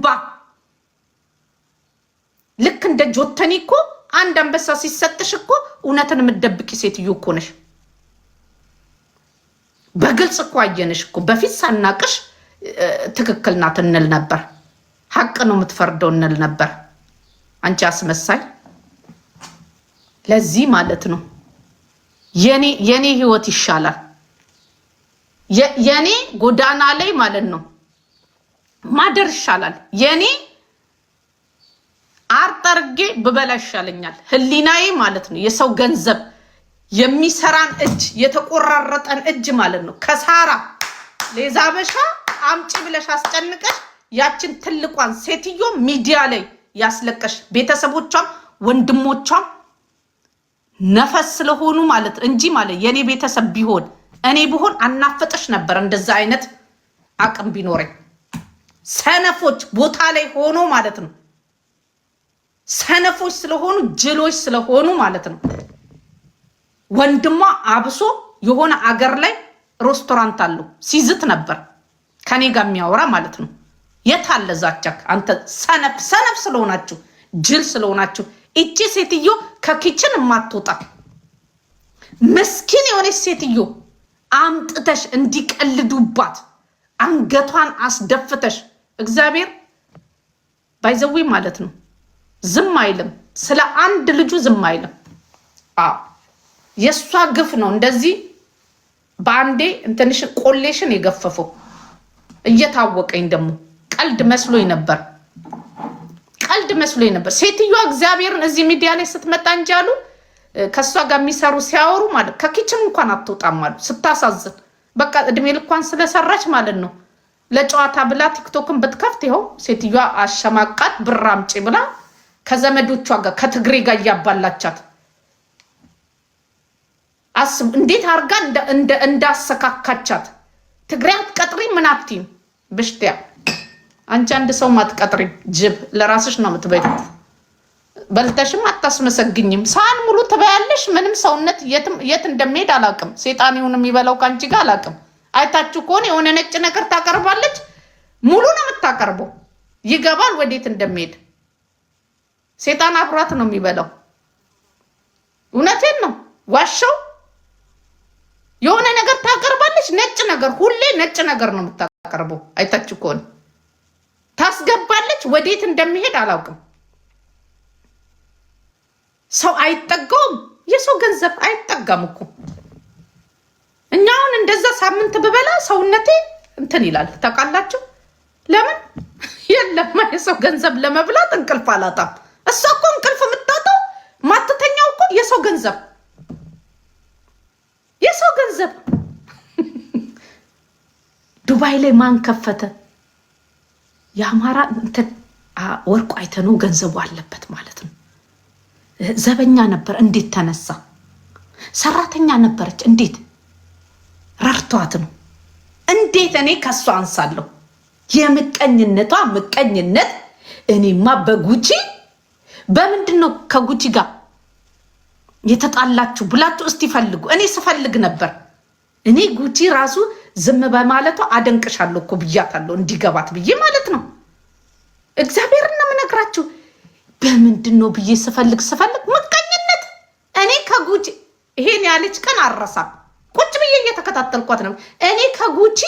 እምባ ልክ እንደ ጆተኒ እኮ አንድ አንበሳ ሲሰጥሽ እኮ እውነትን የምትደብቂ ሴትዮ እኮ ነሽ። በግልጽ እኮ አየንሽ እኮ በፊት ሳናቅሽ ትክክል ናት እንል ነበር። ሀቅ ነው የምትፈርደው እንል ነበር። አንቺ አስመሳይ። ለዚህ ማለት ነው የኔ ህይወት ይሻላል። የኔ ጎዳና ላይ ማለት ነው ማደር ይሻላል። የኔ አርጠርጌ ብበላ ይሻለኛል። ህሊናዬ ማለት ነው የሰው ገንዘብ የሚሰራን እጅ የተቆራረጠን እጅ ማለት ነው ከሳራ ለዛበሻ አምጪ ብለሽ አስጨንቀሽ ያችን ትልቋን ሴትዮ ሚዲያ ላይ ያስለቀሽ ቤተሰቦቿም ወንድሞቿም ነፈስ ስለሆኑ ማለት እንጂ ማለት የኔ ቤተሰብ ቢሆን እኔ ብሆን አናፈጠሽ ነበር። እንደዛ አይነት አቅም ቢኖረኝ ሰነፎች ቦታ ላይ ሆኖ ማለት ነው ሰነፎች ስለሆኑ ጅሎች ስለሆኑ ማለት ነው። ወንድሟ አብሶ የሆነ አገር ላይ ሬስቶራንት አለው ሲዝት ነበር ከኔ ጋር የሚያወራ ማለት ነው። የት አለ ዛቻክ? አንተ ሰነፍ ስለሆናችሁ ጅል ስለሆናችሁ እቺ ሴትዮ ከኪችን ማትወጣ ምስኪን የሆነች ሴትዮ አምጥተሽ እንዲቀልዱባት አንገቷን አስደፍተሽ እግዚአብሔር ባይዘዊ ማለት ነው ዝም አይልም። ስለ አንድ ልጁ ዝም አይልም። የሷ ግፍ ነው እንደዚህ ባንዴ እንትንሽ ቆሌሽን የገፈፈው እየታወቀኝ ደግሞ ቀልድ መስሎኝ ነበር። ሴትዮዋ እግዚአብሔርን እዚህ ሚዲያ ላይ ስትመጣ እንጂ አሉ ከሷ ጋር የሚሰሩ ሲያወሩ ማለት ከኪችን እንኳን አትወጣም አሉ። ስታሳዝን በቃ እድሜ ልኳን ስለሰራች ማለት ነው። ለጨዋታ ብላ ቲክቶክን ብትከፍት ይኸው ሴትዮዋ አሸማቃት ብር አምጪ ብላ ከዘመዶቿ ጋር ከትግሬ ጋር እያባላቻት አስቡ። እንዴት አርጋ እንዳሰካካቻት። ትግሬ አትቀጥሪ ምን አትይም ብሽቲያ። አንቺ አንድ ሰው ማትቀጥሪ ጅብ ለራስሽ ነው የምትበይው። በልተሽም አታስመሰግኝም። ሳን ሙሉ ትበያለሽ። ምንም ሰውነት የት እንደሚሄድ አላቅም። ሴጣን ይሁን የሚበላው ካንቺ ጋር አላቅም። አይታችሁ ከሆነ የሆነ ነጭ ነገር ታቀርባለች። ሙሉ ነው የምታቀርበው። ይገባል ወዴት እንደሚሄድ። ሴጣን አብሯት ነው የሚበላው። እውነቴን ነው ዋሻው። የሆነ ነገር ታቀርባለች። ነጭ ነገር ሁሌ ነጭ ነገር ነው የምታቀርበው። አይታችሁ ከሆነ ታስገባለች። ወዴት እንደሚሄድ አላውቅም። ሰው አይጠጋውም። የሰው ገንዘብ አይጠጋም እኮ። እኛውን እንደዛ ሳምንት ብበላ ሰውነቴ እንትን ይላል ታውቃላችሁ። ለምን የለም የሰው ገንዘብ ለመብላት እንቅልፍ አላጣም። እሷ እኮ እንቅልፍ የምታጣው ማትተኛው እኮ የሰው ገንዘብ ዱባይ ላይ ማን ከፈተ? የአማራ እንትን ወርቁ አይተነው ገንዘቡ አለበት ማለት ነው። ዘበኛ ነበር፣ እንዴት ተነሳ? ሰራተኛ ነበረች፣ እንዴት ረርቷት ነው? እንዴት እኔ ከሷ አንሳለሁ? የምቀኝነቷ ምቀኝነት። እኔማ በጉቺ በምንድን ነው ከጉቺ ጋር የተጣላችሁ ብላችሁ እስቲ ፈልጉ። እኔ ስፈልግ ነበር። እኔ ጉቺ ራሱ ዝም በማለቷ አደንቅሻለሁ እኮ ብያታለሁ፣ እንዲገባት ብዬ ማለት ነው። እግዚአብሔርን ነው የምነግራችሁ። በምንድን ነው ብዬ ስፈልግ ምቀኝነት። እኔ ከጉቺ ይሄን ያለች ቀን አረሳም። ቁጭ ብዬ እየተከታተልኳት ነው። እኔ ከጉቺ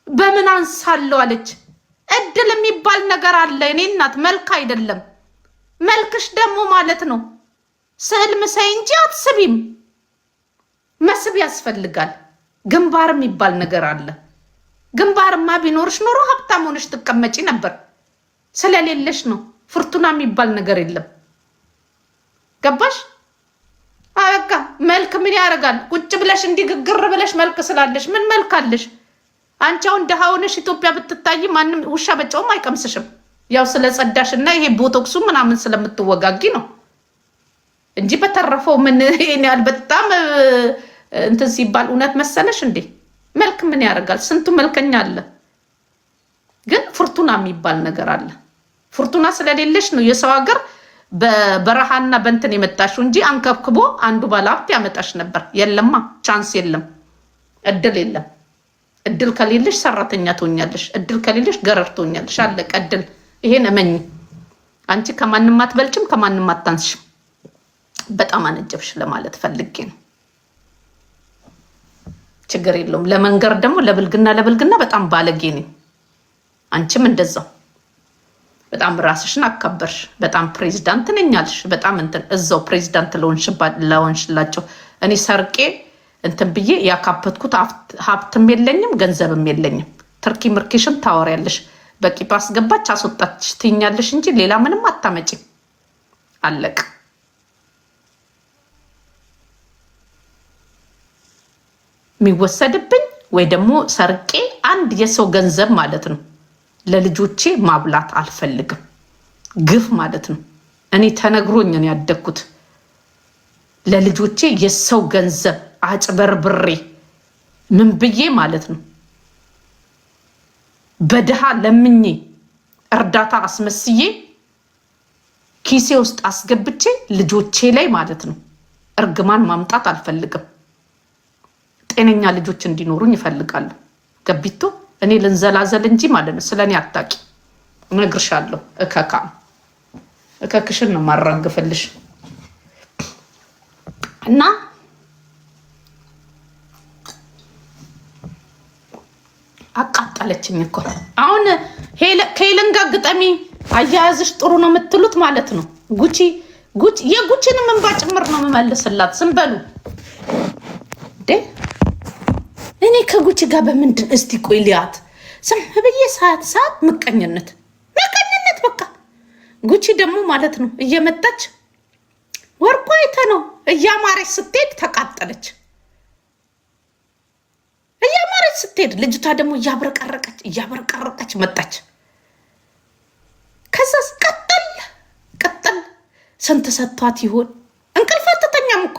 በምን አንሳለሁ አለች። እድል የሚባል ነገር አለ። እኔ እናት መልክ አይደለም መልክሽ ደግሞ ማለት ነው ስዕል ምሳይ እንጂ አትስቢም። መስብ ያስፈልጋል። ግንባር የሚባል ነገር አለ። ግንባርማ ቢኖርሽ ኖሮ ሀብታም ሆነሽ ትቀመጪ ነበር። ስለሌለሽ ነው። ፍርቱና የሚባል ነገር የለም። ገባሽ? አበቃ። መልክ ምን ያደርጋል? ቁጭ ብለሽ እንዲግግር ብለሽ መልክ ስላለሽ ምን መልክ አለሽ? አንቺ አሁን ደሃ ሆነሽ ኢትዮጵያ ብትታይ ማንም ውሻ በጨውም አይቀምስሽም። ያው ስለጸዳሽና ይሄ ቦቶክሱ ምናምን ስለምትወጋጊ ነው እንጂ በተረፈው ምን ይሄን ያህል በጣም እንትን ሲባል እውነት መሰለሽ እንዴ? መልክ ምን ያደርጋል? ስንቱ መልከኛ አለ። ግን ፍርቱና የሚባል ነገር አለ። ፍርቱና ስለሌለሽ ነው የሰው ሀገር በበረሃና በእንትን የመጣሽው እንጂ አንከብክቦ አንዱ ባለሀብት ያመጣሽ ነበር። የለማ ቻንስ የለም፣ እድል የለም። እድል ከሌለሽ ሰራተኛ ትሆኛለሽ፣ እድል ከሌለሽ ገረድ ትሆኛለሽ። አለቀ። ይሄን እመኝ። አንቺ ከማንም አትበልጭም፣ ከማንም አታንስሽም። በጣም አነጀብሽ ለማለት ፈልጌ ነው። ችግር የለውም። ለመንገር ደግሞ ለብልግና በጣም ባለጌ ነኝ። አንቺም እንደዛው በጣም ራስሽን አካበርሽ። በጣም ፕሬዚዳንት ነኝ አልሽ። በጣም እንትን እዛው ፕሬዚዳንት ለሆንሽላቸው እኔ ሰርቄ እንትን ብዬ ያካበትኩት ሀብትም የለኝም ገንዘብም የለኝም። ትርኪ ምርኪሽን ታወሪያለሽ። በቂ ባስገባች አስወጣች ትኛለሽ እንጂ ሌላ ምንም አታመጪም። አለቅ የሚወሰድብኝ ወይ ደግሞ ሰርቄ አንድ የሰው ገንዘብ ማለት ነው ለልጆቼ ማብላት አልፈልግም። ግፍ ማለት ነው። እኔ ተነግሮኝ ነው ያደግኩት። ለልጆቼ የሰው ገንዘብ አጭበርብሬ ምን ብዬ ማለት ነው በድሃ ለምኜ እርዳታ አስመስዬ ኪሴ ውስጥ አስገብቼ ልጆቼ ላይ ማለት ነው እርግማን ማምጣት አልፈልግም። ጤነኛ ልጆች እንዲኖሩኝ ይፈልጋሉ። ገቢቶ እኔ ልንዘላዘል እንጂ ማለት ነው ስለኔ አታቂ። እነግርሻለሁ። እከክሽን ነው ማራግፈልሽ። እና አቃጠለችኝ እኮ አሁን ከሄለን ጋር ግጠሚ አያያዝሽ ጥሩ ነው የምትሉት ማለት ነው። ጉቺ የጉቺንም እንባ ጭምር ነው የምመልስላት። ዝም በሉ እኔ ከጉቺ ጋር በምንድን እስቲ ቆይ ሊያት ዝም ብዬ ሰዓት ምቀኝነት በቃ ጉቺ ደግሞ ማለት ነው እየመጣች ወርቋ አይተ ነው እያማረች ስትሄድ ተቃጠለች። እያማረች ስትሄድ ልጅቷ ደግሞ እያብረቀረቀች መጣች። ከዛስ ቀጠል ስንት ሰጥቷት ይሆን? እንቅልፍ አትተኛም እኮ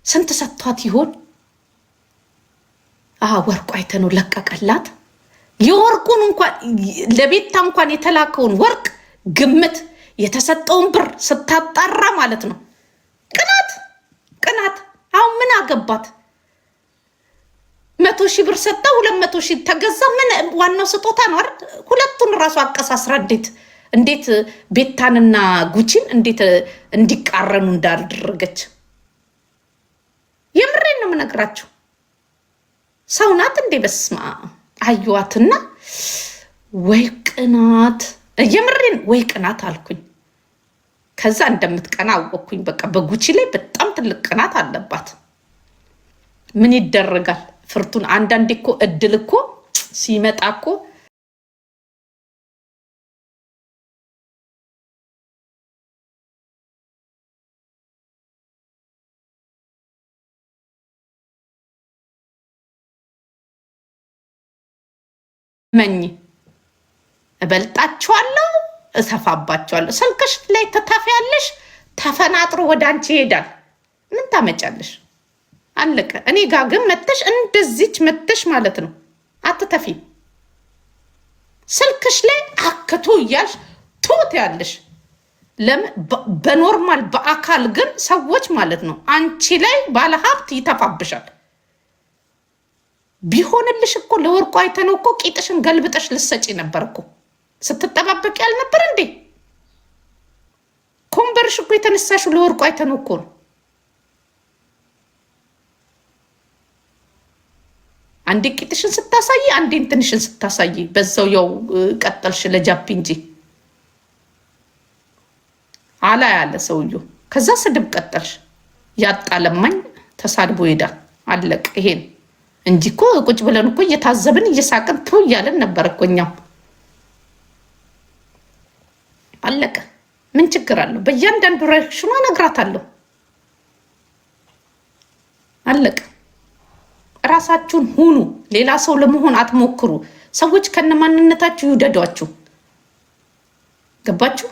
ስንት ሰጥቷት ይሆን? ወርቁ አይተ ነው ለቀቀላት። የወርቁን እንኳን ለቤታ እንኳን የተላከውን ወርቅ ግምት የተሰጠውን ብር ስታጣራ ማለት ነው ቅናት። አሁን ምን አገባት? 100,000 ብር ሰጣ፣ 200,000 ተገዛ። ምን ዋናው ስጦታ ነው አይደል? ሁለቱን ራሱ አቀሳስራ እንዴት ቤታንና ጉቺን እንዴት እንዲቃረኑ እንዳደረገች የምሬን ነው የምነግራችሁ። ሰው ናት እንዴ? በስማ አዩዋትና ወይ ቅናት፣ የምሬን ወይ ቅናት አልኩኝ። ከዛ እንደምትቀና አወቅኩኝ። በቃ በጉቺ ላይ በጣም ትልቅ ቅናት አለባት። ምን ይደረጋል? ፍርቱን አንዳንዴ እኮ እድል እኮ ሲመጣ እኮ መኝ እበልጣችኋለሁ፣ እሰፋባችኋለሁ። ስልክሽ ላይ ትተፊያለሽ፣ ተፈናጥሮ ወደ አንቺ ይሄዳል። ምን ታመጫለሽ? አለቀ። እኔ ጋር ግን መተሽ እንደዚች መተሽ ማለት ነው አትተፊ። ስልክሽ ላይ አክቶ እያልሽ ቶት ያለሽ በኖርማል በአካል ግን ሰዎች ማለት ነው አንቺ ላይ ባለሀብት ይተፋብሻል። ቢሆንልሽ እኮ ለወርቁ አይተነው እኮ ቂጥሽን ገልብጠሽ ልሰጪ ነበር እኮ። ስትጠባበቅ ያልነበር እንዴ? ኮምበርሽ እኮ የተነሳሽው ለወርቁ አይተነው እኮ ነው። አንዴ ቂጥሽን ስታሳይ፣ አንዴ እንትንሽን ስታሳይ፣ በዛው ያው ቀጠልሽ ለጃፒ እንጂ አላ ያለ ሰውዬው። ከዛ ስድብ ቀጠልሽ። ያጣለማኝ ተሳድቦ ሄዳ አለቅ። ይሄን እንጂ እኮ ቁጭ ብለን እኮ እየታዘብን እየሳቅን ቱ እያለን ነበር እኮ እኛም። አለቀ። ምን ችግር አለው? በእያንዳንዱ ሪአክሽኗ እነግራታለሁ። አለቀ። ራሳችሁን ሁኑ። ሌላ ሰው ለመሆን አትሞክሩ። ሰዎች ከነማንነታችሁ ይውደዷችሁ። ገባችሁ?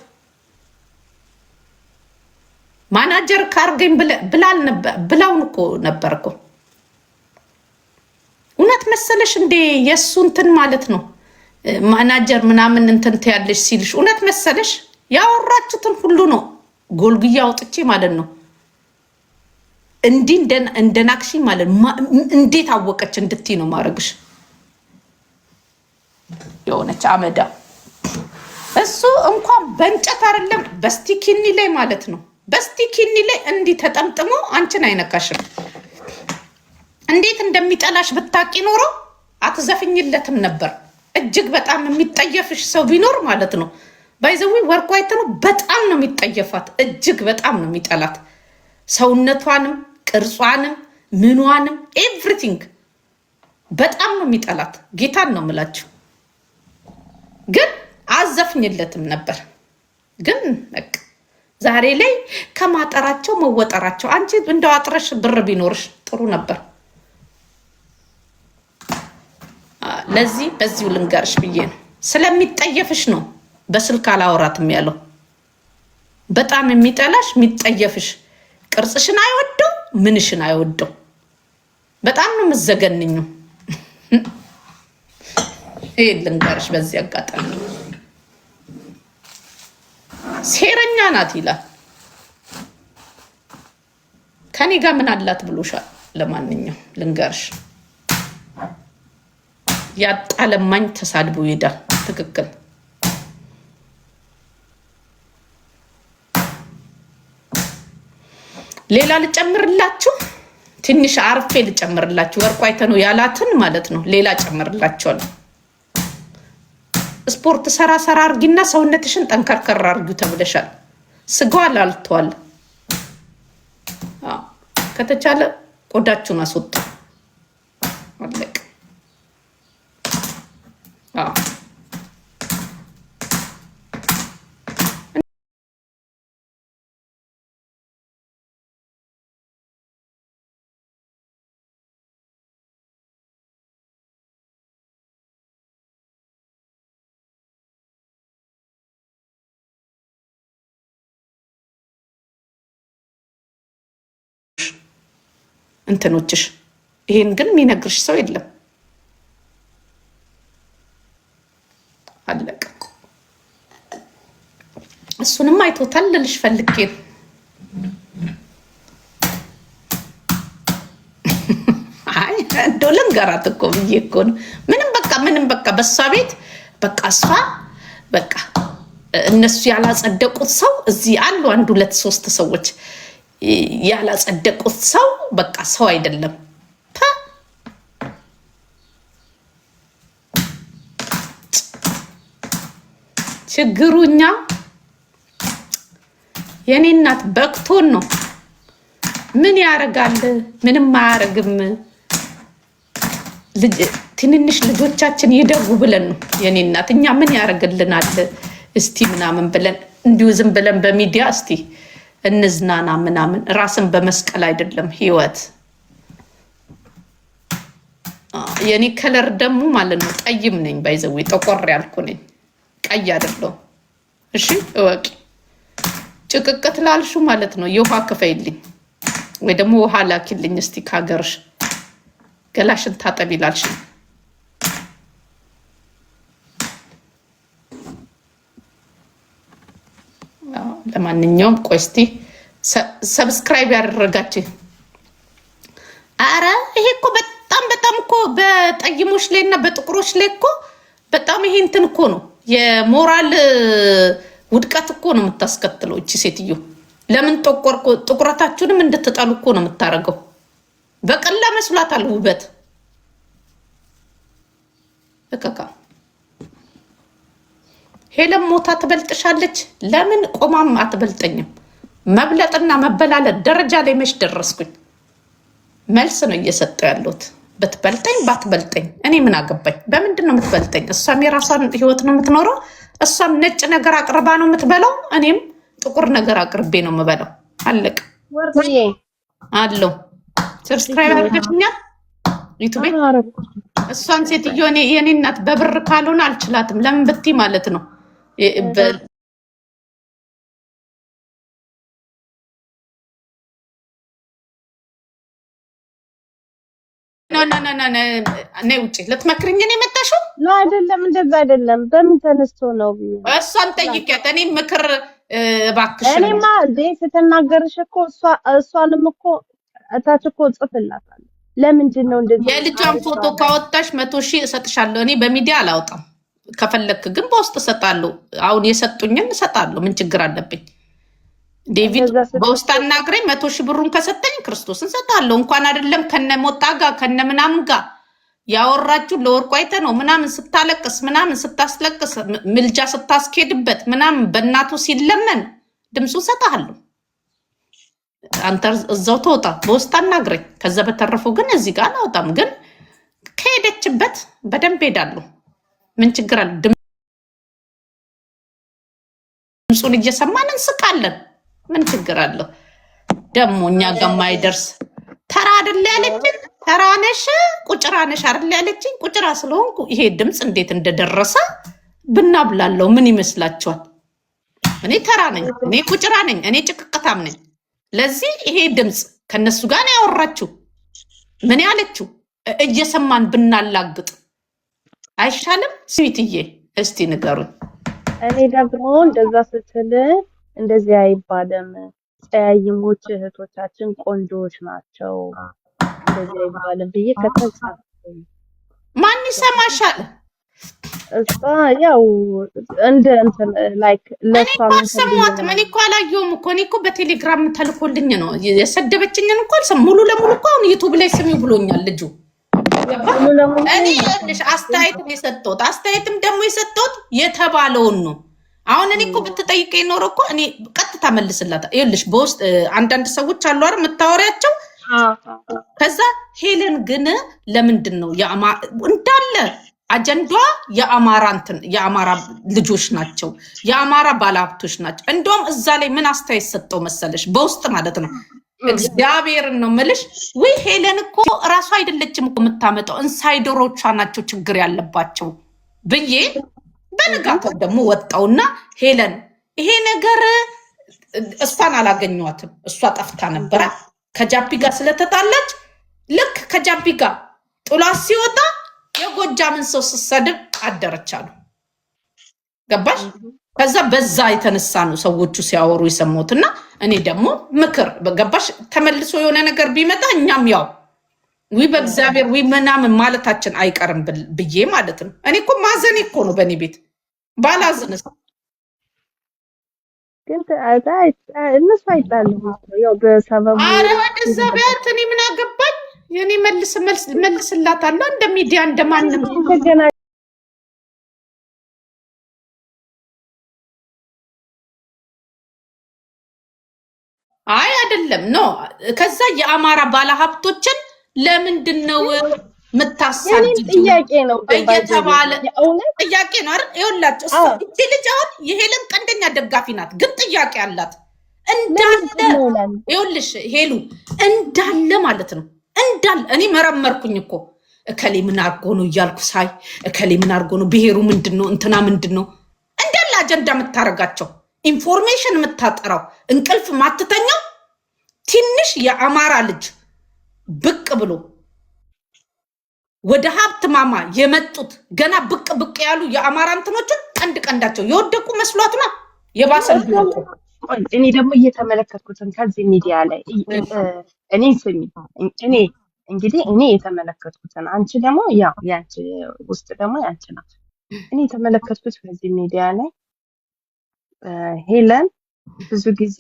ማናጀር ካርገኝ ብላውን እኮ ነበር እኮ። እውነት መሰለሽ እንዴ? የእሱ እንትን ማለት ነው ማናጀር ምናምን እንትን ትያለሽ ሲልሽ እውነት መሰለሽ? ያወራችሁትን ሁሉ ነው ጎልጉያ አውጥቼ ማለት ነው እንዲህ እንደናክሺ ማለት እንዴት አወቀች እንድትይ ነው ማረግሽ። የሆነች አመዳ እሱ እንኳን በእንጨት አይደለም በስቲኪኒ ላይ ማለት ነው። በስቲኪኒ ላይ እንዲህ ተጠምጥሞ አንቺን አይነካሽም። እንዴት እንደሚጠላሽ ብታቂ ኖሮ አትዘፍኝለትም ነበር። እጅግ በጣም የሚጠየፍሽ ሰው ቢኖር ማለት ነው ባይዘዊ ወርቁ አይተነው በጣም ነው የሚጠየፋት። እጅግ በጣም ነው የሚጠላት ሰውነቷንም ቅርጿንም ምኗንም ኤቭሪቲንግ በጣም ነው የሚጠላት። ጌታን ነው የምላችሁ። ግን አዘፍኝለትም ነበር። ግን በቃ ዛሬ ላይ ከማጠራቸው መወጠራቸው። አንቺ እንደው አጥረሽ ብር ቢኖርሽ ጥሩ ነበር። ለዚህ በዚሁ ልንገርሽ ብዬ ነው። ስለሚጠየፍሽ ነው በስልክ አላወራትም ያለው። በጣም የሚጠላሽ የሚጠየፍሽ፣ ቅርጽሽን አይወደው ምንሽን አይወደው። በጣም ነው የምዘገንኙ። ይሄ ልንገርሽ በዚህ አጋጣሚ ሴረኛ ናት ይላል። ከኔ ጋር ምን አላት ብሎሻል። ለማንኛውም ልንገርሽ ያጣለማኝ ተሳድቦ ይሄዳል። ትክክል። ሌላ ልጨምርላችሁ፣ ትንሽ አርፌ ልጨምርላችሁ። ወርቁ አይተነው ያላትን ማለት ነው። ሌላ ጨምርላችኋለሁ። ስፖርት ሰራ አርጊና ሰውነትሽን ጠንከርከር አርጊው ተብለሻል። ስጋዋ ላልቷል። ከተቻለ ቆዳችሁን አስወጡ። አለቅ እንትኖችሽ። ይሄን ግን የሚነግርሽ ሰው የለም። አለቀ። እሱንም አይቶታል ልልሽ ፈልጌ ነው። አይ እንደው ልንገራት እኮ ብዬ እኮ ነው። ምንም በቃ በሷ ቤት በቃ እሷ በቃ እነሱ ያላጸደቁት ሰው እዚህ አሉ። 1 2 3 ሰዎች ያላጸደቁት ሰው በቃ ሰው አይደለም። ችግሩ እኛ የኔ እናት በቅቶን ነው። ምን ያረጋል? ምንም አያረግም። ትንንሽ ልጆቻችን ይደጉ ብለን ነው የኔ እናት። እኛ ምን ያረግልናል እስቲ ምናምን ብለን እንዲሁ ዝም ብለን በሚዲያ እስቲ እንዝናና ምናምን። ራስን በመስቀል አይደለም ህይወት። የኔ ከለር ደግሞ ማለት ነው ጠይም ነኝ። ባይዘዌ ጠቆር ያልኩ ነኝ፣ ቀይ አይደለሁም። እሺ እወቂ። ጭቅቅት ላልሹ ማለት ነው የውሃ ክፈይልኝ ወይ ደግሞ ውሃ ላኪልኝ እስቲ ከሀገርሽ። ገላሽን ታጠቢ ላልሽ ለማንኛውም ቆይ እስቲ ሰብስክራይብ ያደረጋችሁ። አረ ይሄ እኮ በጣም እኮ በጠይሞች ላይ እና በጥቁሮች ላይ እኮ በጣም ይሄ እንትን እኮ ነው የሞራል ውድቀት እኮ ነው የምታስከትለው እቺ ሴትዮ። ለምን ጥቁረታችሁንም እንድትጠሉ እኮ ነው የምታደርገው። በቀላ መስሏታል ውበት እከካ። ሄለም ሞታ ትበልጥሻለች። ለምን ቆማም አትበልጠኝም? መብለጥና መበላለጥ ደረጃ ላይ መች ደረስኩኝ? መልስ ነው እየሰጠው ያለሁት። ብትበልጠኝ ባትበልጠኝ እኔ ምን አገባኝ? በምንድን ነው የምትበልጠኝ? እሷም የራሷን ህይወት ነው የምትኖረው። እሷም ነጭ ነገር አቅርባ ነው የምትበላው። እኔም ጥቁር ነገር አቅርቤ ነው የምበላው። አለቅ አለው። ሰብስክራይብ አድርገሽኛል ዩቲዩብ። እሷን ሴትዮ የኔ እናት በብር ካልሆነ አልችላትም። ለምን ብትይ ማለት ነው ነይ ውጪ። ልትመክርኝ ነው የመጣሽው? አይደለም፣ እንደዛ አይደለም። በምን ተነስቶ ነው? እሷን ጠይቂያት። እኔ ምክር እባክሽ። እኔማ እንዴ ስትናገርሽ እኮ እሷንም እኮ እታች እኮ ጽፍላታለሁ። ለምንድን ነው እንደዚህ? የልጇን ፎቶ ካወጣሽ 100,000 እሰጥሻለሁ። እኔ በሚዲያ አላወጣም። ከፈለክ ግን በውስጥ እሰጣለሁ። አሁን የሰጡኝን እሰጣለሁ። ምን ችግር አለብኝ? ዴቪድ በውስጥ አናግረኝ 100 ሺህ ብሩን ከሰጠኝ ክርስቶስን እሰጣለሁ። እንኳን አይደለም ከነ ሞጣ ጋር ከነ ምናምን ጋር ያወራችሁ ለወርቁ አይተ ነው ምናምን ስታለቅስ ምናምን ስታስለቅስ ምልጃ ስታስኬድበት ምናምን በእናቱ ሲለመን ድምፁ እሰጥሃለሁ። አንተ እዛው ተወጣ በውስጥ አናግረኝ። ከዛ በተረፈው ግን እዚህ ጋር አላወጣም። ግን ከሄደችበት በደንብ ሄዳለሁ። ምን ችግር አለ? ድምፁን እየሰማን እንስቃለን። ምን ችግር አለው? ደግሞ እኛ ጋር ማይደርስ ተራ አይደለ ያለችን? ተራ ነሽ ቁጭራ ነሽ አይደለ ያለችኝ? ቁጭራ ስለሆንኩ ይሄ ድምፅ እንዴት እንደደረሰ ብናብላለው ምን ይመስላችኋል? እኔ ተራ ነኝ፣ እኔ ቁጭራ ነኝ፣ እኔ ጭቅቅታም ነኝ። ለዚህ ይሄ ድምፅ ከነሱ ጋር ነው ያወራችሁ። ምን ያለችው እየሰማን ብናላግጥ አይሻልም? ስዊትዬ እስቲ ንገሩኝ። እኔ ደግሞ እንደዛ ስትል እንደዚህ አይባልም። ጸያይሞች እህቶቻችን ቆንጆዎች ናቸው እንደዚህ አይባልም ብዬ ከተጻፈ ማን ይሰማሻል? እሷ ያው እንደ እንትን ላይክ ለሷ ሰማት። እኔ እኮ አላየሁም እኮ እኔ እኮ በቴሌግራም ተልኮልኝ ነው የሰደበችኝን እንኳን ሙሉ ለሙሉ እኮ አሁን ዩቱብ ላይ ስሚው ብሎኛል ልጁ። እኔ ልሽ አስተያየትም የሰጠሁት አስተያየትም ደግሞ የሰጠሁት የተባለውን ነው። አሁን እኔ እኮ ብትጠይቀኝ ኖሮ እኮ እኔ ቀጥታ መልስላታ። ይኸውልሽ በውስጥ አንዳንድ ሰዎች አሉ አይደል የምታወሪያቸው። ከዛ ሄለን ግን ለምንድን ነው እንዳለ አጀንዷ የአማራ ልጆች ናቸው፣ የአማራ ባለሀብቶች ናቸው። እንደውም እዛ ላይ ምን አስተያየት ሰጠው መሰለሽ? በውስጥ ማለት ነው። እግዚአብሔርን ነው የምልሽ። ወይ ሄለን እኮ እራሷ አይደለችም እኮ የምታመጣው፣ ኢንሳይደሮቿ ናቸው ችግር ያለባቸው ብዬ በንጋታው ደግሞ ወጣውና ሄለን ይሄ ነገር እሷን አላገኘዋትም። እሷ ጠፍታ ነበረ ከጃፒ ጋር ስለተጣላች። ልክ ከጃፒ ጋር ጥሏት ሲወጣ የጎጃምን ሰው ስትሰድብ አደረች አሉ። ገባሽ? ከዛ በዛ የተነሳ ነው ሰዎቹ ሲያወሩ የሰማሁትና እኔ ደግሞ ምክር ገባሽ? ተመልሶ የሆነ ነገር ቢመጣ እኛም ያው በእግዚአብሔር ምናምን ማለታችን አይቀርም ብዬ ማለት ነው። እኔ እኮ ማዘኔ እኮ ነው በእኔ ቤት ባላዝንስ ግን እነሱ አይጣልም ያው በሰበቡ። ኧረ ወደዛ ቢያት እኔ ምን አገባኝ? የኔ መልስላታለሁ እንደ ሚዲያ እንደማንም። አይ አይደለም ኖ። ከዛ የአማራ ባለሀብቶችን ለምንድን ነው ምታሳድዱ? ጥያቄ ነው እየተባለ ጥያቄ ነው አይደል? ይኸውላችሁ እቺ ልጅ አሁን የሄለን ቀንደኛ ደጋፊ ናት፣ ግን ጥያቄ አላት እንዳለ። ይኸውልሽ ሄሉ እንዳለ ማለት ነው እንዳለ። እኔ መረመርኩኝ እኮ እከሌ ምን አድርጎ ነው እያልኩ ሳይ እከሌ ምን አድርጎ ነው፣ ብሔሩ ምንድን ነው፣ እንትና ምንድን ነው እንዳለ አጀንዳ የምታረጋቸው፣ ኢንፎርሜሽን የምታጠራው፣ እንቅልፍ ማትተኛው ትንሽ የአማራ ልጅ ብቅ ብሎ ወደ ሀብት ማማ የመጡት ገና ብቅ ብቅ ያሉ የአማራ እንትኖችን ቀንዳቸው የወደቁ መስሏት ነው የባሰ። እኔ ደግሞ እየተመለከትኩትን ከዚህ ሚዲያ ላይ እኔ ስሚ እኔ የተመለከትኩትን አንቺ ደግሞ ያው ያንቺ ውስጥ ደግሞ ያንቺ ናት። እኔ የተመለከትኩት ከዚህ ሚዲያ ላይ ሄለን ብዙ ጊዜ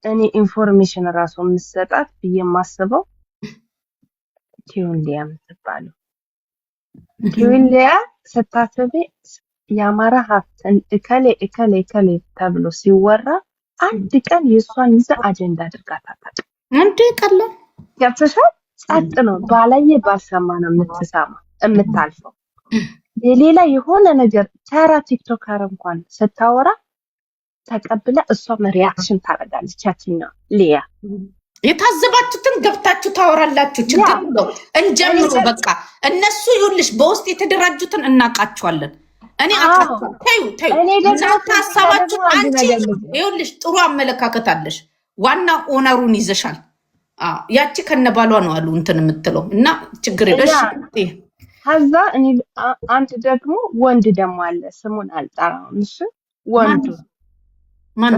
እኔ ኢንፎርሜሽን ራሱ የምሰጣት ብዬ የማስበው ቲዩንሊያ የምትባለው ቲዩንሊያ ስታስቢ የአማራ ሀብትን እከሌ ተብሎ ሲወራ አንድ ቀን የእሷን ይዘ አጀንዳ አድርጋት አታውቅም። አንድ ቀን ገብተሻል? ጸጥ ነው፣ ባላየ ባልሰማ ነው የምታልፈው። የሌላ የሆነ ነገር ተራ ቲክቶከር እንኳን ስታወራ ተቀብለ እሷም ሪያክሽን ታደርጋለች። ያችኛው ሊያ የታዘባችሁትን ገብታችሁ ታወራላችሁ። ችግር ነው እንጀምሩ። በቃ እነሱ ይኸውልሽ በውስጥ የተደራጁትን እናውቃቸዋለን። እኔ ሀሳባችሁ አንቺ ይኸውልሽ ጥሩ አመለካከት አለሽ። ዋና ኦነሩን ይዘሻል። ያቺ ከነባሏ ነው አሉ እንትን የምትለው እና ችግር የለሽ። ከዛ እኔ አንድ ደግሞ ወንድ ደግሞ አለ፣ ስሙን አልጠራውም። እሺ ወንዱ ማን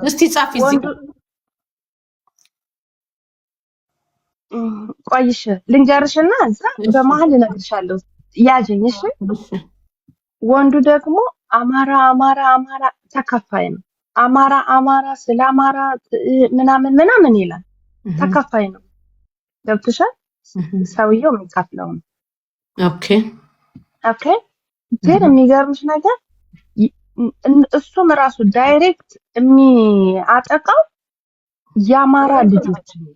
እስቲ ጻፊ እዚህ ቆይሽ ልንገርሽና እዛ በመሀል እነግርሻለሁ። ያጀኝ እሺ ወንዱ ደግሞ አማራ ተከፋይ ነው። አማራ ስለ አማራ ምናምን ይላል። ተከፋይ ነው። ገብቶሻል? ሰውየው የሚከፍለው ነው። ኦኬ ግን የሚገርምሽ ነገር እሱም ራሱ ዳይሬክት የሚያጠቃው የአማራ ልጆች ነው።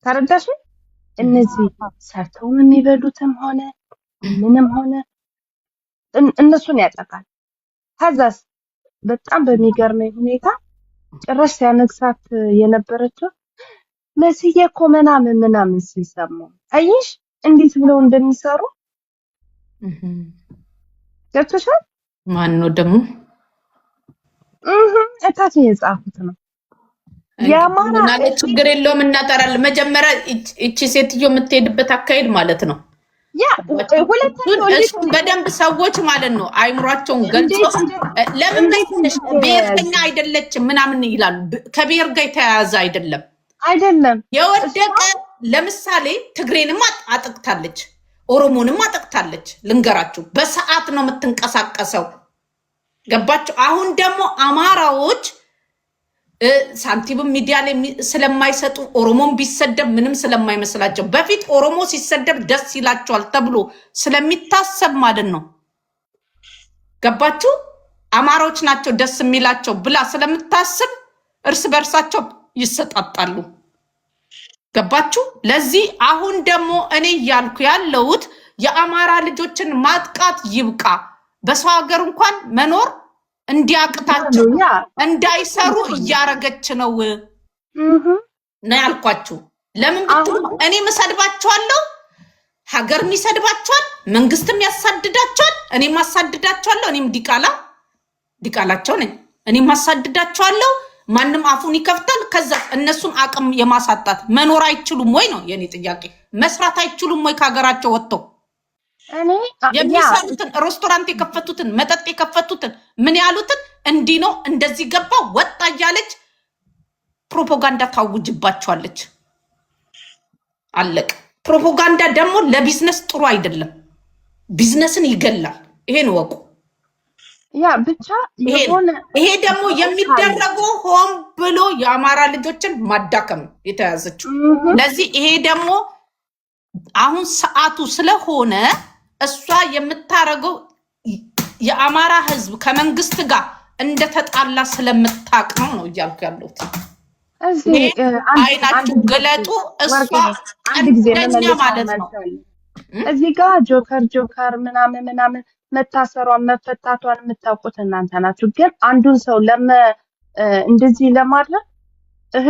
ተረዳሽ? እነዚህ ሰርተው የሚበሉትም ሆነ ምንም ሆነ እነሱን ያጠቃል። ከዛስ በጣም በሚገርመኝ ሁኔታ ጭራሽ ሲያነግሳት የነበረችው መስዬ እኮ ምናምን ሲሰሙ አይሽ እንዴት ብለው እንደሚሰሩ ገብቶሻል? ማን ነው ደግሞ እታች የጻፉት ነው። ያማና ችግር የለውም እናጠራለን። መጀመሪያ እቺ ሴትዮ የምትሄድበት አካሄድ ማለት ነው። ያ ሁለቱም በደንብ ሰዎች ማለት ነው አይምሯቸውን ገልጾ ለምን ብሔርተኛ አይደለችም ምናምን ይላሉ። ከብሔር ጋር የተያያዘ አይደለም የወደቀ ለምሳሌ ትግሬንም አጥቅታለች፣ ኦሮሞንም አጥቅታለች። ልንገራችሁ በሰዓት ነው የምትንቀሳቀሰው። ገባችሁ? አሁን ደግሞ አማራዎች ሳንቲም ሚዲያ ላይ ስለማይሰጡ ኦሮሞን ቢሰደብ ምንም ስለማይመስላቸው በፊት ኦሮሞ ሲሰደብ ደስ ይላቸዋል ተብሎ ስለሚታሰብ ማለት ነው። ገባችሁ? አማራዎች ናቸው ደስ የሚላቸው ብላ ስለምታስብ እርስ በርሳቸው ይሰጣጣሉ። ገባችሁ? ለዚህ አሁን ደግሞ እኔ እያልኩ ያለሁት የአማራ ልጆችን ማጥቃት ይብቃ። በሰው ሀገር እንኳን መኖር እንዲያቅታቸው እንዳይሰሩ እያረገች ነው ያልኳችሁ። ለምን ብትሉ እኔ መሰድባቸዋለሁ፣ ሀገር ይሰድባቸዋል፣ መንግስትም ያሳድዳቸዋል፣ እኔም ማሳድዳቸዋለሁ። እኔም ዲቃላቸው ነኝ። እኔም ማሳድዳቸዋለሁ። ማንም አፉን ይከፍታል። ከዛ እነሱን አቅም የማሳጣት መኖር አይችሉም ወይ ነው የኔ ጥያቄ። መስራት አይችሉም ወይ ከሀገራቸው ወጥተው የሚሰሩትን ሬስቶራንት የከፈቱትን መጠጥ የከፈቱትን ምን ያሉትን እንዲህ ነው እንደዚህ ገባ ወጣ እያለች ፕሮፓጋንዳ ታውጅባቸዋለች። አለቅ። ፕሮፓጋንዳ ደግሞ ለቢዝነስ ጥሩ አይደለም፣ ቢዝነስን ይገላል። ይሄን ወቁ። ያ ብቻ ይሄ ደግሞ የሚደረገው ሆን ብሎ የአማራ ልጆችን ማዳከም የተያዘችው። ለዚህ ይሄ ደግሞ አሁን ሰዓቱ ስለሆነ እሷ የምታረገው የአማራ ህዝብ ከመንግስት ጋር እንደተጣላ ስለምታቅ ነው እያልኩ ያለሁት። አይናችሁ ገለጡ። እሷ ቀንደኛ ማለት ነው። እዚህ ጋር ጆከር ምናምን መታሰሯን መፈታቷን የምታውቁት እናንተ ናችሁ። ግን አንዱን ሰው እንደዚህ ለማድረግ